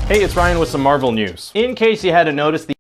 Hey, it's Ryan with some Marvel news. In case you hadn't noticed, the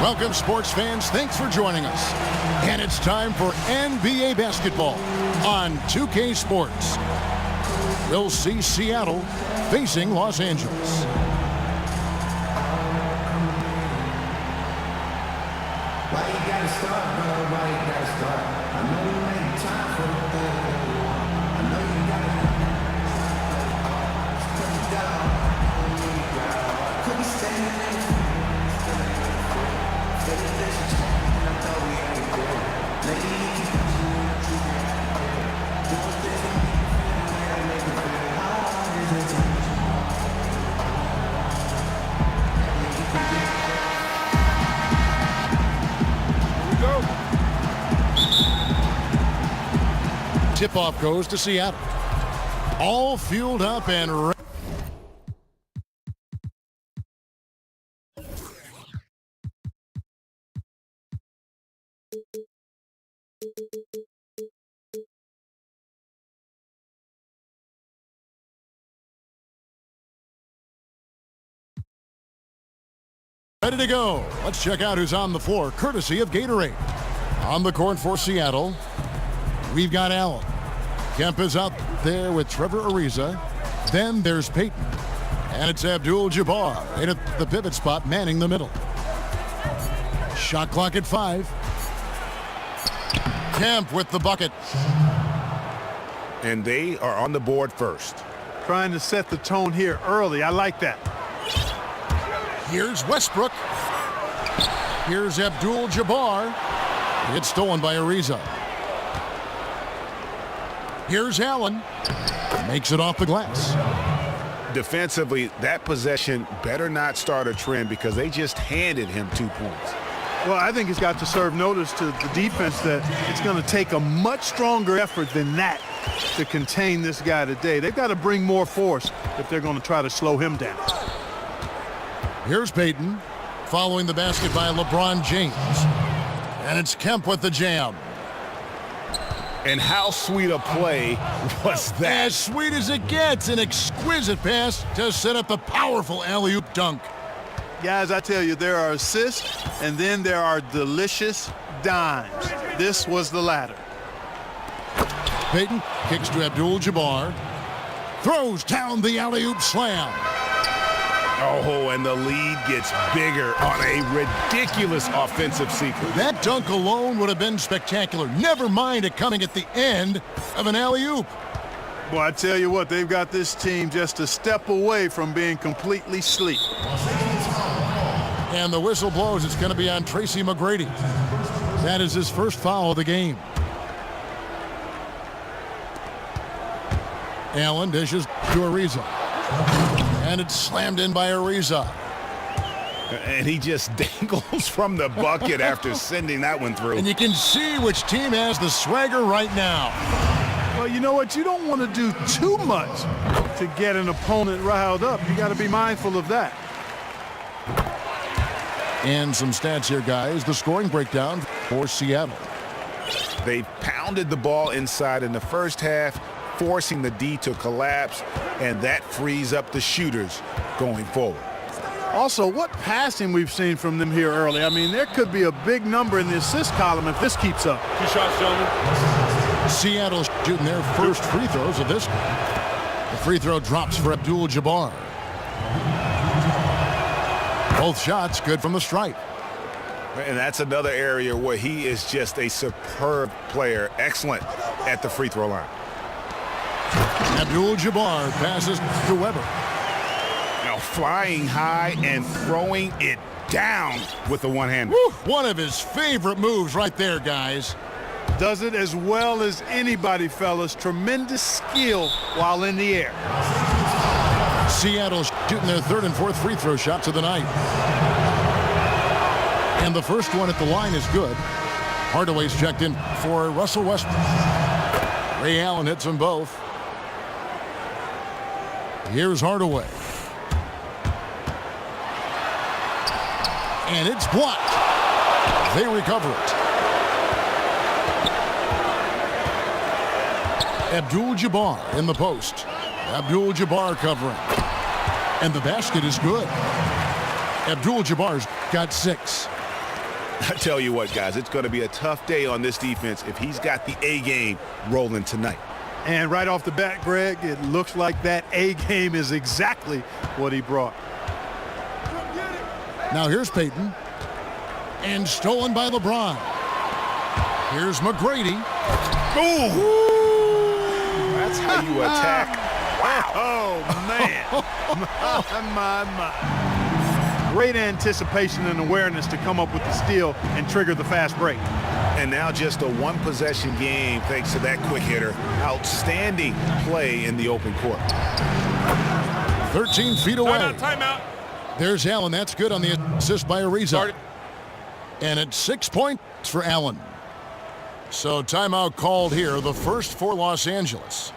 Welcome, sports fans. Thanks for joining us. And it's time for NBA basketball on 2K Sports. We'll see Seattle facing Los Angeles. Why you gotta start, bro? Why you gotta start? I know you made time for the third one. I know you gotta put it down. Could be standing in the Tip-off goes to Seattle. All fueled up and ready. Ready to go. Let's check out who's on the floor, courtesy of Gatorade. On the court for Seattle, we've got Allen. Kemp is out there with Trevor Ariza. Then there's Payton. And it's Abdul-Jabbar right at the pivot spot, manning the middle. Shot clock at 5. Kemp with the bucket. And they are on the board first. Trying to set the tone here early. I like that. Here's Westbrook. Here's Abdul-Jabbar. It's stolen by Ariza. Here's Allen. Makes it off the glass. Defensively, that possession better not start a trend because they just handed him 2 points. Well, I think it's got to serve notice to the defense that it's going to take a much stronger effort than that to contain this guy today. They've got to bring more force if they're going to try to slow him down. Here's Payton, following the basket by LeBron James. And it's Kemp with the jam. And how sweet a play was that? As sweet as it gets, an exquisite pass to set up the powerful alley-oop dunk. Guys, I tell you, there are assists, and then there are delicious dimes. This was the latter. Payton kicks to Abdul-Jabbar. Throws down the alley-oop slam. Oh, and the lead gets bigger on a ridiculous offensive sequence. That dunk alone would have been spectacular. Never mind it coming at the end of an alley-oop. Boy, I tell you what, they've got this team just a step away from being completely asleep. And the whistle blows. It's going to be on Tracy McGrady. That is his first foul of the game. Allen dishes to Ariza. And it's slammed in by Ariza. And he just dangles from the bucket after sending that one through. And you can see which team has the swagger right now. Well, you know what? You don't want to do too much to get an opponent riled up. You got to be mindful of that. And some stats here, guys. The scoring breakdown for Seattle. They pounded the ball inside in the first half, forcing the D to collapse, and that frees up the shooters going forward. Also, what passing we've seen from them here early. I mean, there could be a big number in the assist column if this keeps up. 2 shots, gentlemen. Seattle shooting their first free throws of this. The free throw drops for Abdul-Jabbar. Both shots good from the stripe. And that's another area where he is just a superb player. Excellent at the free throw line. Abdul-Jabbar passes to Weber. Now flying high and throwing it down with the one-hander. One of his favorite moves right there, guys. Does it as well as anybody, fellas. Tremendous skill while in the air. Seattle shooting their third and fourth free throw shots of the night. And the first one at the line is good. Hardaway's checked in for Russell Westbrook. Ray Allen hits them both. Here's Hardaway. And it's blocked. They recover it. Abdul-Jabbar in the post. Abdul-Jabbar covering. And the basket is good. Abdul-Jabbar's got 6. I tell you what, guys, it's going to be a tough day on this defense if he's got the A game rolling tonight. And right off the bat, Greg, it looks like that A game is exactly what he brought. Now here's Peyton. And stolen by LeBron. Here's McGrady. Ooh! That's how you attack. Wow. Oh, man. my. Great anticipation and awareness to come up with the steal and trigger the fast break. And now just a one-possession game thanks to that quick hitter. Outstanding play in the open court. 13 feet away. Timeout. There's Allen. That's good on the assist by Ariza. And it's 6 points for Allen. So timeout called here, the first for Los Angeles.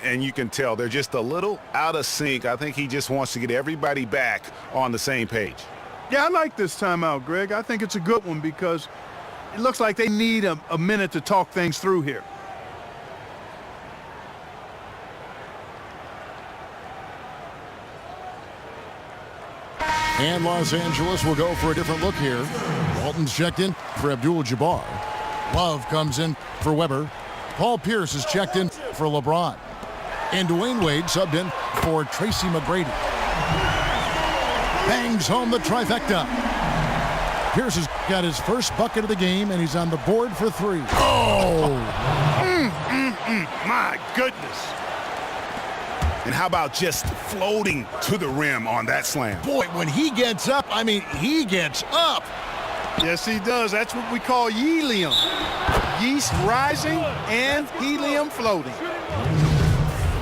And you can tell they're just a little out of sync. I think he just wants to get everybody back on the same page. Yeah, I like this timeout, Greg. I think it's a good one because it looks like they need a minute to talk things through here. And Los Angeles will go for a different look here. Walton's checked in for Abdul-Jabbar. Love comes in for Weber. Paul Pierce is checked in for LeBron. And Dwayne Wade subbed in for Tracy McGrady. Bangs home the trifecta. Pierce has got his first bucket of the game, and he's on the board for 3. Oh! My goodness. And how about just floating to the rim on that slam? Boy, when he gets up, I mean, he gets up. Yes, he does. That's what we call helium. Yeast rising and helium floating.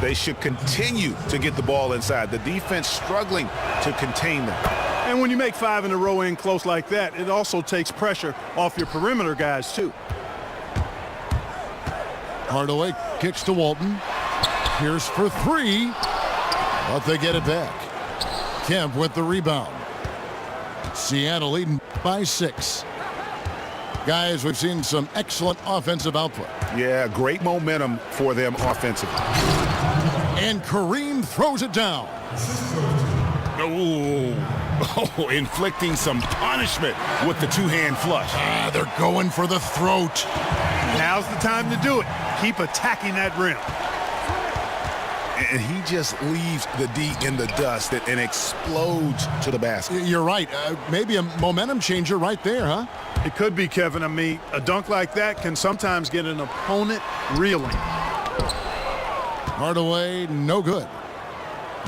They should continue to get the ball inside. The defense struggling to contain them. And when you make 5 in a row in close like that, it also takes pressure off your perimeter guys, too. Hardaway kicks to Walton. Pierce for 3, but they get it back. Kemp with the rebound. Seattle leading by 6. Guys, we've seen some excellent offensive output. Yeah, great momentum for them offensively. And Kareem throws it down. Oh, inflicting some punishment with the two-hand flush. They're going for the throat. Now's the time to do it. Keep attacking that rim. And he just leaves the D in the dust and explodes to the basket. You're right. Maybe a momentum changer right there, huh? It could be, Kevin. I mean, a dunk like that can sometimes get an opponent reeling. Hardaway, no good.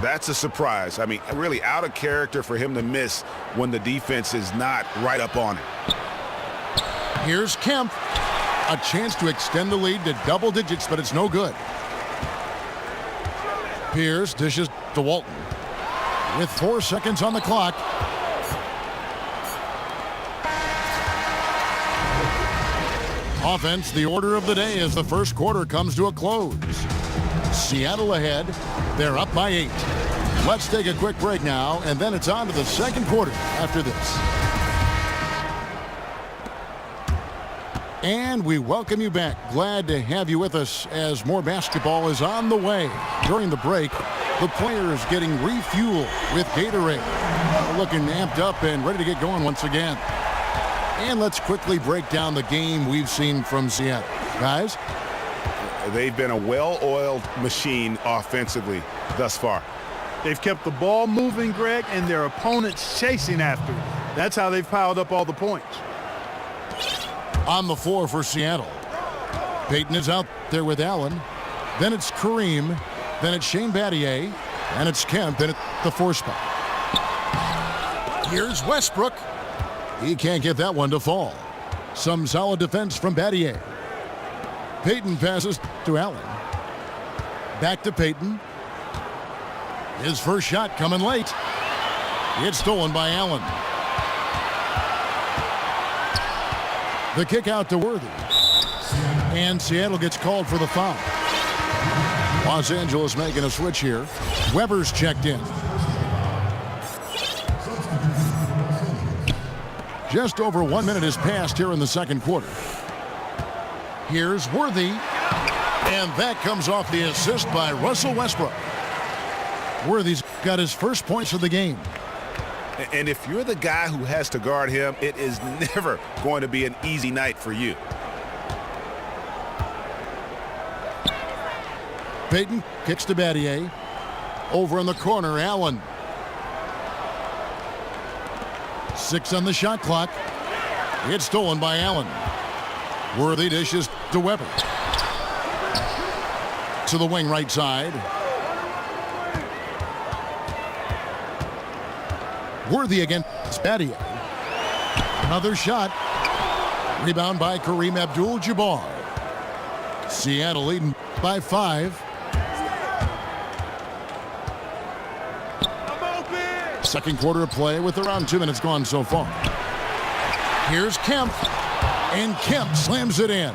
That's a surprise. I mean, really out of character for him to miss when the defense is not right up on it. Here's Kemp. A chance to extend the lead to double digits, but it's no good. Pierce dishes to Walton. With 4 seconds on the clock. Offense, the order of the day as the first quarter comes to a close. Seattle ahead. They're up by 8. Let's take a quick break now, and then it's on to the second quarter after this. And we welcome you back. Glad to have you with us as more basketball is on the way. During the break, the players getting refueled with Gatorade. They're looking amped up and ready to get going once again. And let's quickly break down the game we've seen from Seattle. Guys? They've been a well-oiled machine offensively thus far. They've kept the ball moving, Greg, and their opponents chasing after it. That's how they've piled up all the points. On the floor for Seattle. Payton is out there with Allen. Then it's Kareem. Then it's Shane Battier. And it's Kemp in at the 4 spot. Here's Westbrook. He can't get that one to fall. Some solid defense from Battier. Payton passes to Allen. Back to Payton. His first shot coming late. It's stolen by Allen. The kick out to Worthy. And Seattle gets called for the foul. Los Angeles making a switch here. Weber's checked in. Just over 1 minute has passed here in the second quarter. Here's Worthy. And that comes off the assist by Russell Westbrook. Worthy's got his first points of the game. And if you're the guy who has to guard him, it is never going to be an easy night for you. Payton kicks to Battier. Over in the corner, Allen. 6 on the shot clock. It's stolen by Allen. Worthy dishes to Weber. To the wing right side. Worthy against Battier. Another shot. Rebound by Kareem Abdul-Jabbar. Seattle leading by 5. Second quarter of play with around 2 minutes gone so far. Here's Kemp. And Kemp slams it in.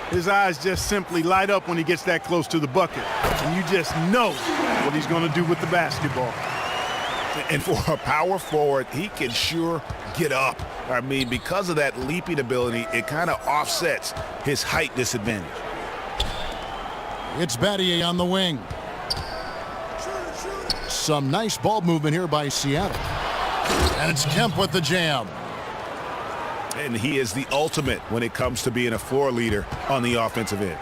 His eyes just simply light up when he gets that close to the bucket. And you just know what he's going to do with the basketball. And for a power forward, he can sure get up. I mean, because of that leaping ability, it kind of offsets his height disadvantage. It's Battier on the wing. Some nice ball movement here by Seattle. And it's Kemp with the jam. And he is the ultimate when it comes to being a floor leader on the offensive end.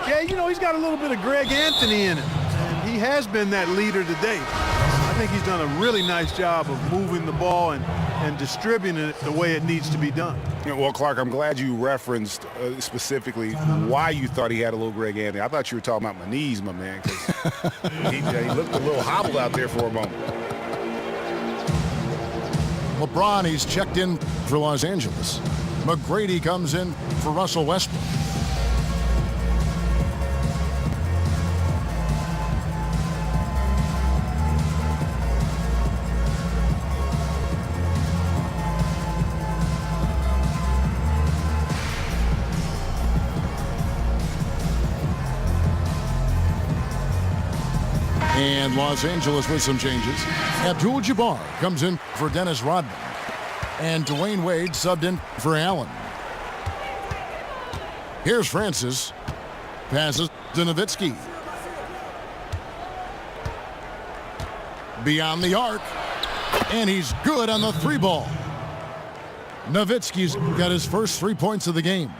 Yeah, you know, he's got a little bit of Greg Anthony in him. And he has been that leader today. I think he's done a really nice job of moving the ball and distributing it the way it needs to be done. Yeah, well, Clark, I'm glad you referenced specifically why you thought he had a little Greg Anthony. I thought you were talking about my knees, my man, because he looked a little hobbled out there for a moment. LeBron, he's checked in for Los Angeles. McGrady comes in for Russell Westbrook. And Los Angeles with some changes. Abdul-Jabbar comes in for Dennis Rodman. And Dwayne Wade subbed in for Allen. Here's Francis. Passes to Nowitzki. Beyond the arc. And he's good on the 3 ball. Nowitzki's got his first 3 points of the game.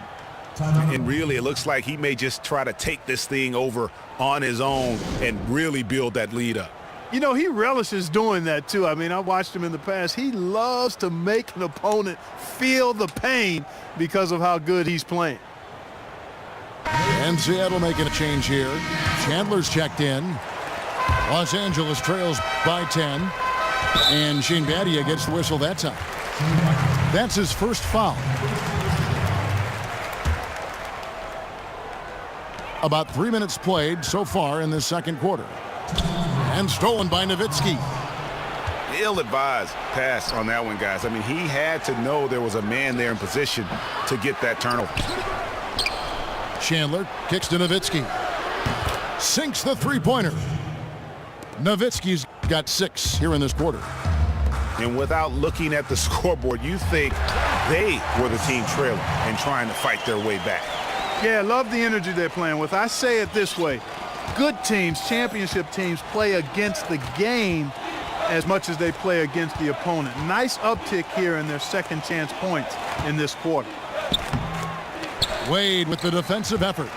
And really, it looks like he may just try to take this thing over on his own and really build that lead up. You know, he relishes doing that, too. I mean, I watched him in the past. He loves to make an opponent feel the pain because of how good he's playing. And Seattle making a change here. Chandler's checked in. Los Angeles trails by 10. And Shane Battier gets the whistle that time. That's his first foul. About 3 minutes played so far in this second quarter. And stolen by Nowitzki. Ill-advised pass on that one, guys. I mean, he had to know there was a man there in position to get that turnover. Chandler kicks to Nowitzki. Sinks the 3-pointer. Nowitzki's got 6 here in this quarter. And without looking at the scoreboard, you think they were the team trailing and trying to fight their way back. Yeah, love the energy they're playing with. I say it this way. Good teams, championship teams, play against the game as much as they play against the opponent. Nice uptick here in their second chance points in this quarter. Wade with the defensive effort.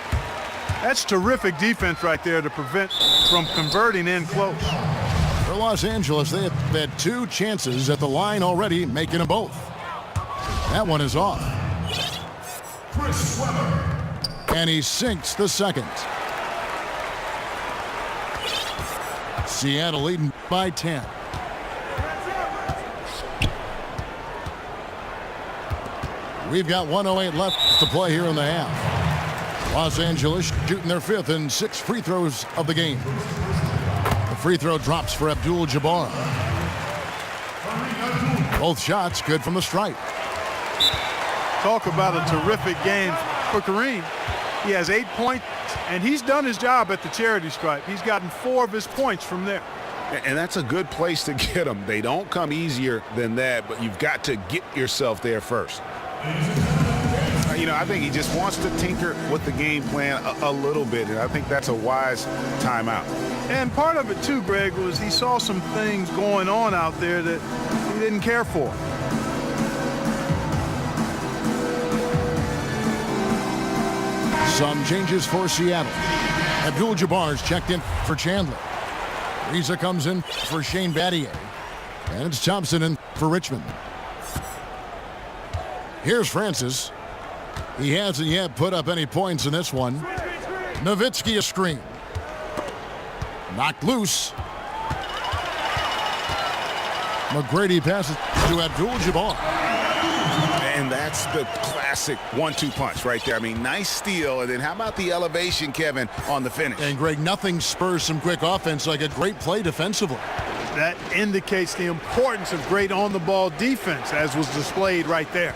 That's terrific defense right there to prevent from converting in close. For Los Angeles, they have had 2 chances at the line already, making them both. That one is off. And he sinks the second. Seattle leading by 10. We've got 1:08 left to play here in the half. Los Angeles shooting their 5th and 6th free throws of the game. The free throw drops for Abdul-Jabbar. Both shots good from the stripe. Talk about a terrific game for Kareem. He has 8 points, and he's done his job at the charity stripe. He's gotten 4 of his points from there. And that's a good place to get them. They don't come easier than that, but you've got to get yourself there first. You know, I think he just wants to tinker with the game plan a little bit, and I think that's a wise timeout. And part of it, too, Greg, was he saw some things going on out there that he didn't care for. Some changes for Seattle. Abdul-Jabbar's checked in for Chandler. Ariza comes in for Shane Battier. And it's Thompson in for Richmond. Here's Francis. He hasn't yet put up any points in this one. Nowitzki a screen. Knocked loose. McGrady passes to Abdul-Jabbar. And that's the classic 1-2 punch right there. I mean, nice steal, and then how about the elevation, Kevin, on the finish? And Greg, nothing spurs some quick offense like a great play defensively. That indicates the importance of great on-the-ball defense, as was displayed right there.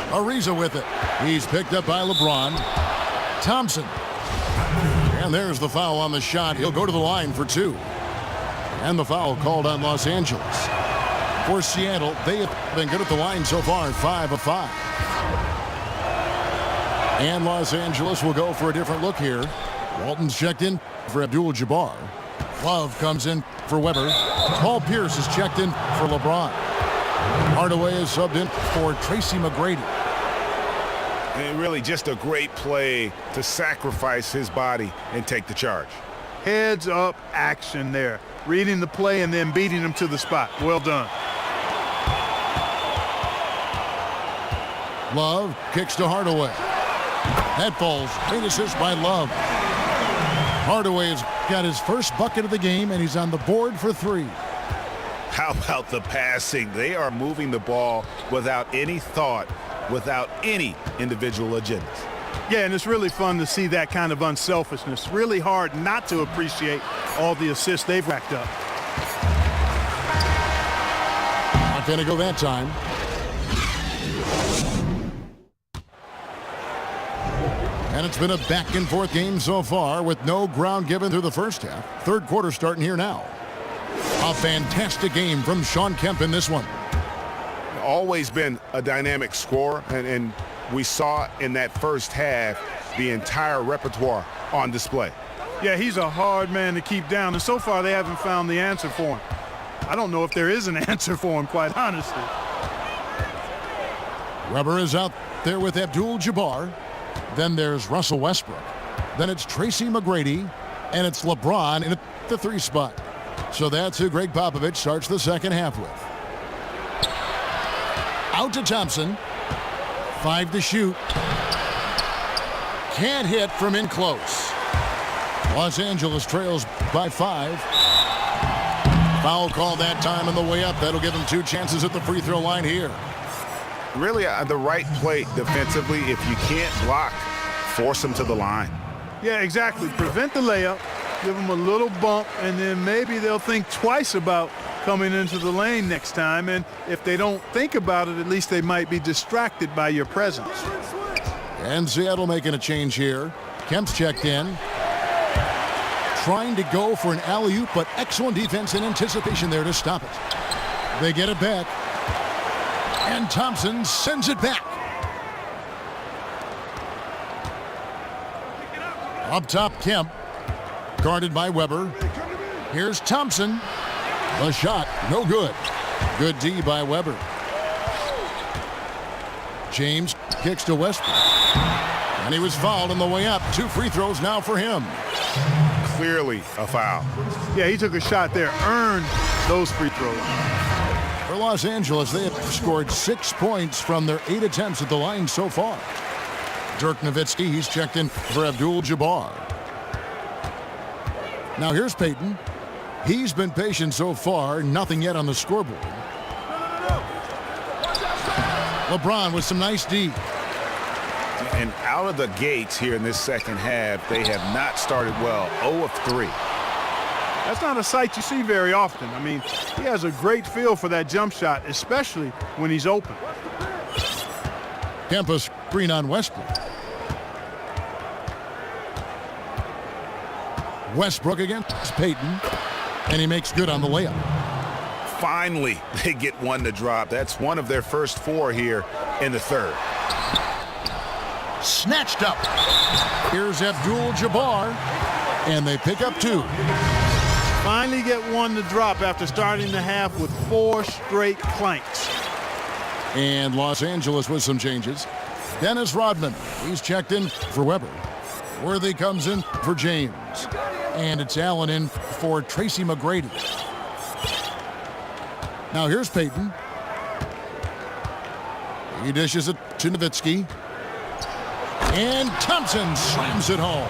Ariza with it. He's picked up by LeBron. Thompson. And there's the foul on the shot. He'll go to the line for 2. And the foul called on Los Angeles. For Seattle, they have been good at the line so far, 5 of 5. And Los Angeles will go for a different look here. Walton's checked in for Abdul-Jabbar. Love comes in for Weber. Paul Pierce is checked in for LeBron. Hardaway is subbed in for Tracy McGrady. And really just a great play to sacrifice his body and take the charge. Heads up action there. Reading the play and then beating him to the spot. Well done. Love kicks to Hardaway. That falls. Great assist by Love. Hardaway has got his first bucket of the game, and he's on the board for 3. How about the passing? They are moving the ball without any thought, without any individual agendas. Yeah, and it's really fun to see that kind of unselfishness. Really hard not to appreciate all the assists they've racked up. Not going to go that time. And it's been a back-and-forth game so far with no ground given through the first half. Third quarter starting here now. A fantastic game from Shawn Kemp in this one. Always been a dynamic scorer, and we saw in that first half the entire repertoire on display. Yeah, he's a hard man to keep down, and so far they haven't found the answer for him. I don't know if there is an answer for him, quite honestly. Weber is out there with Abdul-Jabbar. Then there's Russell Westbrook. Then it's Tracy McGrady, and it's LeBron in the 3 spot. So that's who Greg Popovich starts the second half with. Out to Thompson. 5 to shoot. Can't hit from in close. Los Angeles trails by 5. Foul call that time on the way up. That'll give them 2 chances at the free throw line here. Really the right play defensively. If you can't block, force them to the line. Yeah, exactly. Prevent the layup, give them a little bump, and then maybe they'll think twice about coming into the lane next time. And if they don't think about it, at least they might be distracted by your presence. And Seattle making a change here. Kemp's checked in. Trying to go for an alley-oop, but excellent defense and anticipation there to stop it. They get it back. And Thompson sends it back. Up top, Kemp. Guarded by Weber. Here's Thompson. The shot, no good. Good D by Weber. James kicks to Westbrook. And he was fouled on the way up. 2 free throws now for him. Clearly a foul. Yeah, he took a shot there, earned those free throws. For Los Angeles, they have scored 6 points from their 8 attempts at the line so far. Dirk Nowitzki, he's checked in for Abdul-Jabbar. Now here's Payton. He's been patient so far, nothing yet on the scoreboard. LeBron with some nice D. And out of the gates here in this second half, they have not started well. 0 of 3. That's not a sight you see very often. I mean, he has a great feel for that jump shot, especially when he's open. Kempa screen on Westbrook. Westbrook against Payton, and he makes good on the layup. Finally, they get one to drop. That's one of their first 4 here in the third. Snatched up. Here's Abdul-Jabbar, and they pick up 2. Finally get one to drop after starting the half with 4 straight clanks. And Los Angeles with some changes. Dennis Rodman, he's checked in for Weber. Worthy comes in for James. And it's Allen in for Tracy McGrady. Now here's Payton. He dishes it to Nowitzki. And Thompson slams it home.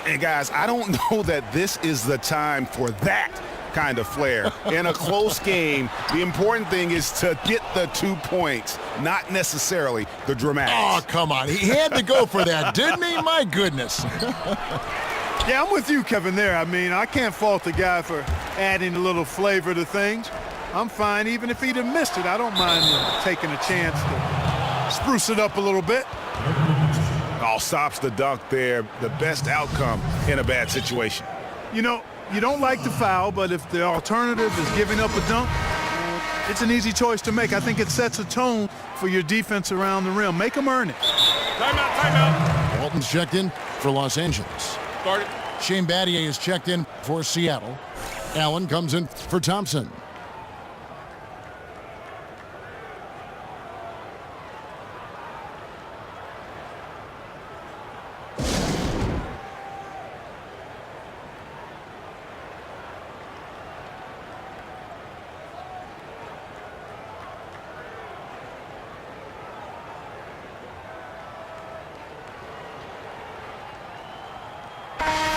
And guys, I don't know that this is the time for that kind of flair. In a close game, the important thing is to get the 2 points, not necessarily the dramatics. Oh, come on. He had to go for that, didn't he? My goodness. Yeah, I'm with you, Kevin, there. I mean, I can't fault the guy for adding a little flavor to things. I'm fine. Even if he'd have missed it, I don't mind taking a chance to spruce it up a little bit. All stops the dunk there. The best outcome in a bad situation. You know, you don't like the foul, but if the alternative is giving up a dunk, it's an easy choice to make. I think it sets a tone for your defense around the rim. Make them earn it. Timeout. Walton's checked in for Los Angeles. Started. Shane Battier is checked in for Seattle. Allen comes in for Thompson.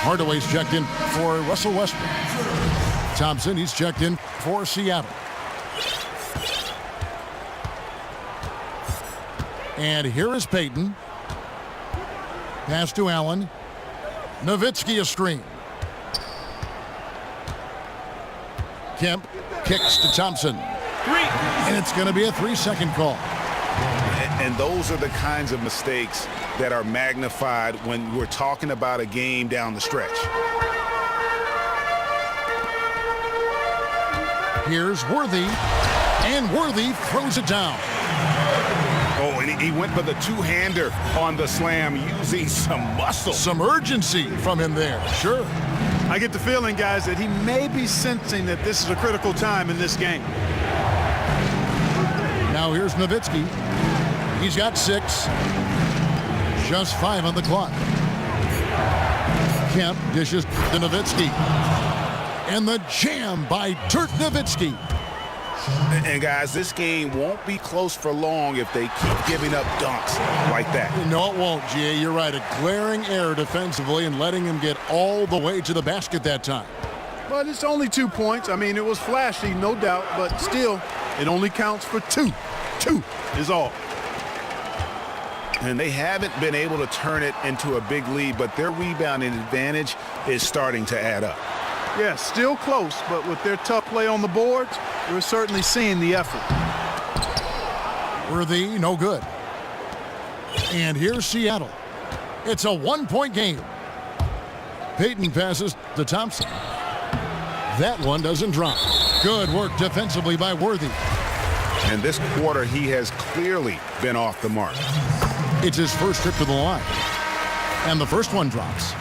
Hardaway's checked in for Russell Westbrook. Thompson, he's checked in for Seattle. And here is Payton. Pass to Allen. Nowitzki a screen. Kemp kicks to Thompson. 3. And it's going to be a 3-second call. And those are the kinds of mistakes that are magnified when we're talking about a game down the stretch. Here's Worthy, and Worthy throws it down. Oh, and he went for the 2-hander on the slam using some muscle. Some urgency from him there, sure. I get the feeling, guys, that he may be sensing that this is a critical time in this game. Now here's Nowitzki. He's got 6. Just 5 on the clock. Kemp dishes to Nowitzki. And the jam by Dirk Nowitzki. And guys, this game won't be close for long if they keep giving up dunks like that. No, it won't, G.A. You're right. A glaring error defensively and letting him get all the way to the basket that time. But it's only 2 points. I mean, it was flashy, no doubt, but still, it only counts for 2. 2 is all. And they haven't been able to turn it into a big lead, but their rebounding advantage is starting to add up. Yeah, still close, but with their tough play on the boards, we're certainly seeing the effort. Worthy, no good. And here's Seattle. It's a 1-point game. Payton passes to Thompson. That one doesn't drop. Good work defensively by Worthy. And this quarter, he has clearly been off the mark. It's his first trip to the line. And the first one drops.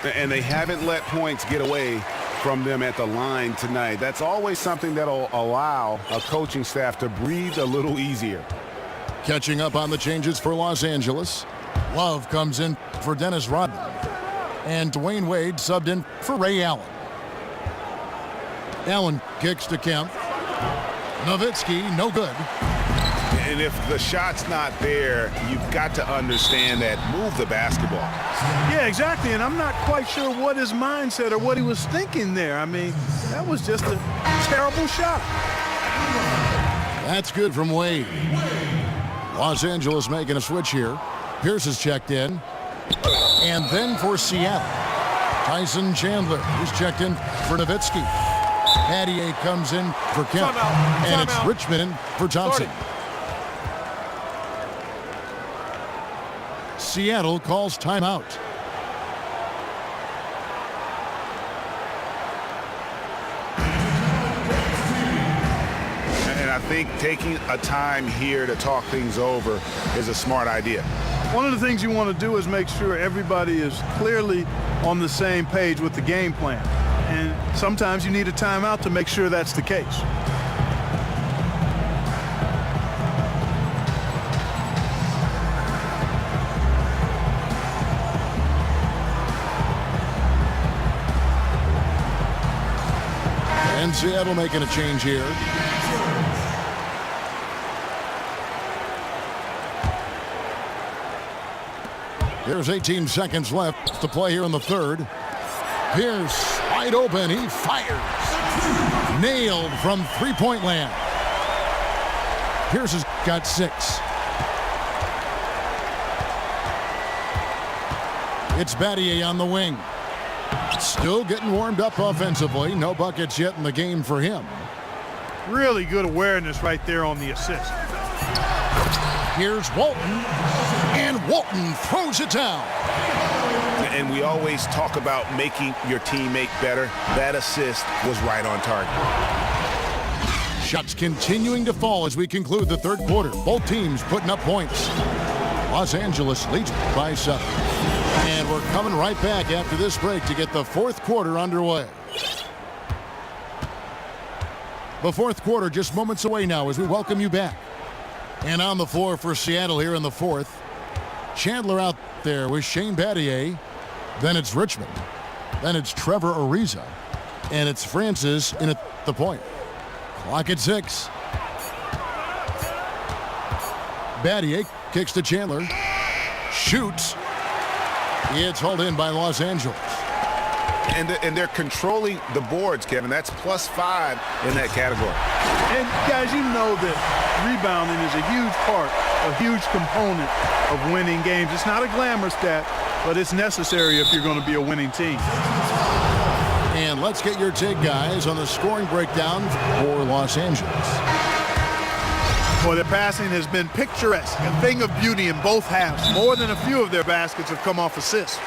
And they haven't let points get away from them at the line tonight. That's always something that'll allow a coaching staff to breathe a little easier. Catching up on the changes for Los Angeles. Love comes in for Dennis Rodman. And Dwayne Wade subbed in for Ray Allen. Allen kicks to Kemp. Nowitzki, no good. And if the shot's not there, you've got to understand that. Move the basketball. Yeah, exactly. And I'm not quite sure what his mindset or what he was thinking there. I mean, that was just a terrible shot. That's good from Wade. Los Angeles making a switch here. Pierce is checked in. And then for Seattle, Tyson Chandler, who's checked in for Nowitzki. Pattier comes in for Kemp. And it's Richmond for Thompson. Seattle calls timeout. And I think taking a time here to talk things over is a smart idea. One of the things you want to do is make sure everybody is clearly on the same page with the game plan. And sometimes you need a timeout to make sure that's the case. And Seattle making a change here. There's 18 seconds left to play here in the third. Pierce wide open. He fires. Nailed from three-point land. Pierce has got 6. It's Battier on the wing. Still getting warmed up offensively. No buckets yet in the game for him. Really good awareness right there on the assist. Here's Walton. And Walton throws it down. And we always talk about making your teammate better. That assist was right on target. Shots continuing to fall as we conclude the third quarter. Both teams putting up points. Los Angeles leads by 7. And we're coming right back after this break to get the fourth quarter underway. The fourth quarter just moments away now as we welcome you back. And on the floor for Seattle here in the fourth. Chandler out there with Shane Battier. Then it's Richmond. Then it's Trevor Ariza. And it's Francis in at the point. Clock at 6. Battier kicks to Chandler. Shoots. It's hauled in by Los Angeles. And they're controlling the boards, Kevin. That's +5 in that category. And guys, you know that rebounding is a huge part, a huge component of winning games. It's not a glamour stat, but it's necessary if you're going to be a winning team. And let's get your take, guys, on the scoring breakdown for Los Angeles. Well, their passing has been picturesque, a thing of beauty in both halves. More than a few of their baskets have come off assists.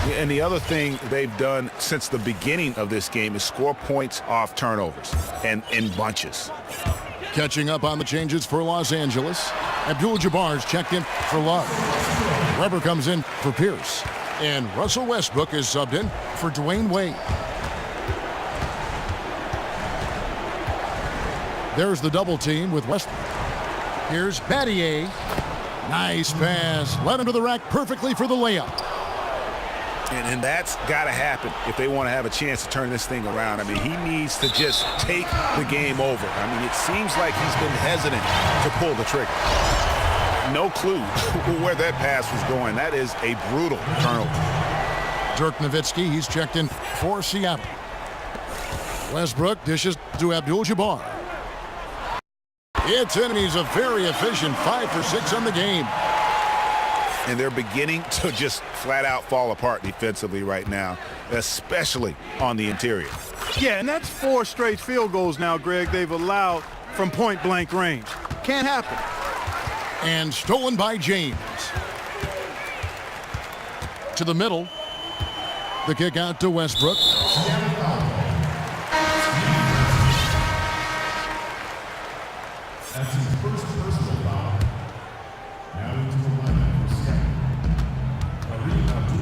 And the other thing they've done since the beginning of this game is score points off turnovers and in bunches. Catching up on the changes for Los Angeles. Abdul-Jabbar's checked in for Love. Weber comes in for Pierce. And Russell Westbrook is subbed in for Dwayne Wade. There's the double team with Westbrook. Here's Battier. Nice pass. Led him to the rack perfectly for the layup. And that's got to happen if they want to have a chance to turn this thing around. I mean, he needs to just take the game over. I mean, it seems like he's been hesitant to pull the trigger. No clue where that pass was going. That is a brutal turnover. Dirk Nowitzki, he's checked in for Seattle. Westbrook dishes to Abdul-Jabbar. It's enemies a very efficient 5 for 6 on the game. And they're beginning to just flat out fall apart defensively right now, especially on the interior. Yeah, and that's 4 straight field goals now, Greg, they've allowed from point-blank range. Can't happen. And stolen by James. To the middle. The kick out to Westbrook. That's his first personal foul. Now into the line for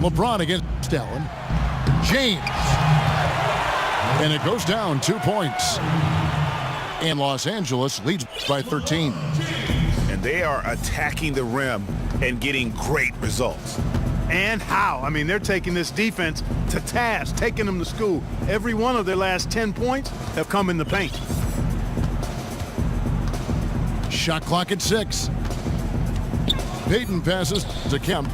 Seattle. LeBron against Allen. James. And it goes down 2 points. And Los Angeles leads by 13. And and they are attacking the rim and getting great results. And how? I mean, they're taking this defense to task, taking them to school. Every one of their last 10 points have come in the paint. Shot clock at 6. Payton passes to Kemp.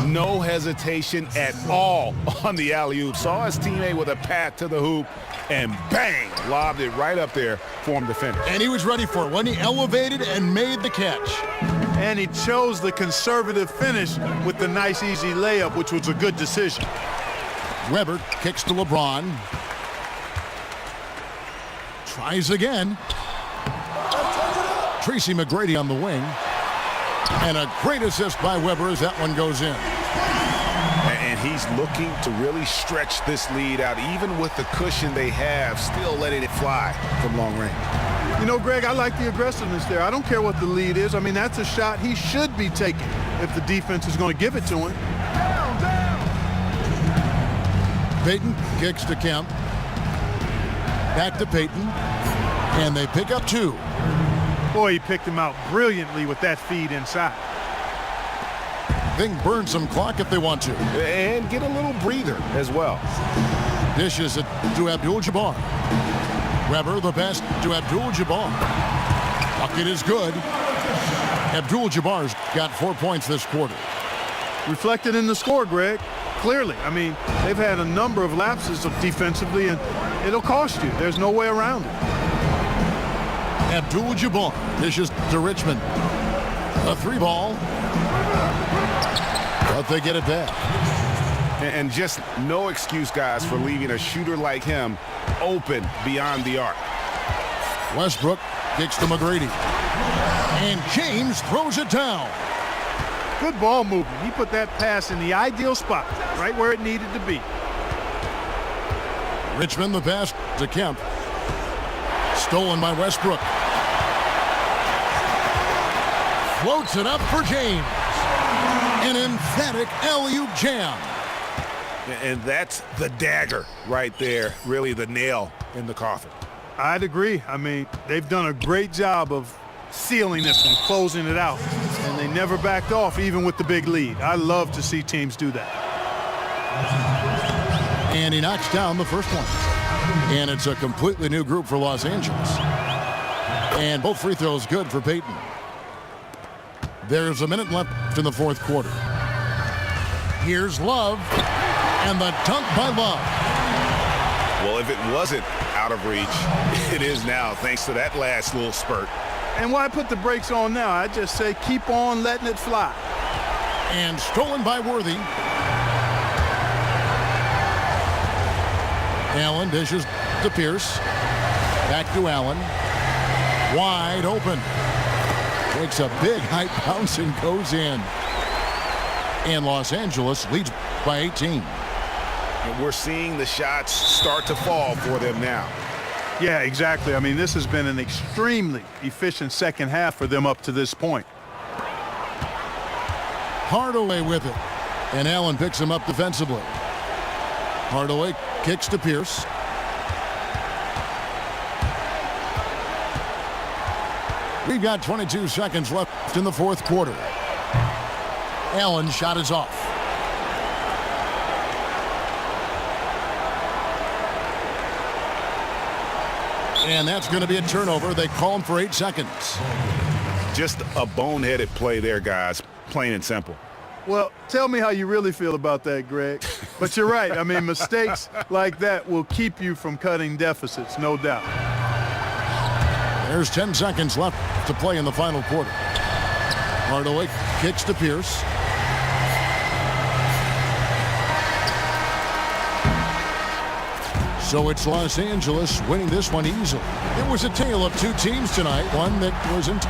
No hesitation at all on the alley-oop. Saw his teammate with a path to the hoop, and bang, lobbed it right up there for him to finish. And he was ready for it when he elevated and made the catch. And he chose the conservative finish with the nice, easy layup, which was a good decision. Webber kicks to LeBron. Tries again. Tracy McGrady on the wing. And a great assist by Webber as that one goes in. And he's looking to really stretch this lead out, even with the cushion they have, still letting it fly from long range. You know, Greg, I like the aggressiveness there. I don't care what the lead is. I mean, that's a shot he should be taking if the defense is going to give it to him. Payton kicks to Kemp. Back to Payton. And they pick up 2. Boy, he picked him out brilliantly with that feed inside. They can burn some clock if they want to. And get a little breather as well. Dishes it to Abdul-Jabbar. Webber the pass to Abdul-Jabbar. Bucket is good. Abdul-Jabbar's got 4 points this quarter. Reflected in the score, Greg. Clearly. I mean, they've had a number of lapses defensively, and it'll cost you. There's no way around it. Abdul-Jabbar dishes to Richmond. A 3-ball. But they get it back. And just no excuse, guys, for leaving a shooter like him open beyond the arc. Westbrook kicks to McGrady. And James throws it down. Good ball movement. He put that pass in the ideal spot, right where it needed to be. Richmond the pass to Kemp. Stolen by Westbrook. Floats it up for James. An emphatic alley-oop jam. And that's the dagger right there, really the nail in the coffin. I'd agree. I mean, they've done a great job of sealing this one, closing it out. And they never backed off, even with the big lead. I love to see teams do that. And he knocks down the first one. And it's a completely new group for Los Angeles. And both free throws good for Payton. There's a minute left in the fourth quarter. Here's Love. And the dunk by Love. Well, if it wasn't out of reach, it is now, thanks to that last little spurt. And why put the brakes on now? I just say keep on letting it fly. And stolen by Worthy. Allen dishes to Pierce. Back to Allen. Wide open. Takes a big high bounce and goes in. And Los Angeles leads by 18. And we're seeing the shots start to fall for them now. Yeah, exactly. I mean, this has been an extremely efficient second half for them up to this point. Hardaway with it. And Allen picks him up defensively. Hardaway kicks to Pierce. We've got 22 seconds left in the fourth quarter. Allen's shot is off. And that's going to be a turnover. They call him for 8 seconds. Just a boneheaded play there, guys. Plain and simple. Well, tell me how you really feel about that, Greg. But you're right. I mean, mistakes like that will keep you from cutting deficits, no doubt. There's 10 seconds left to play in the final quarter. Hardaway kicks to Pierce. So it's Los Angeles winning this one easily. It was a tale of two teams tonight, one that wasn't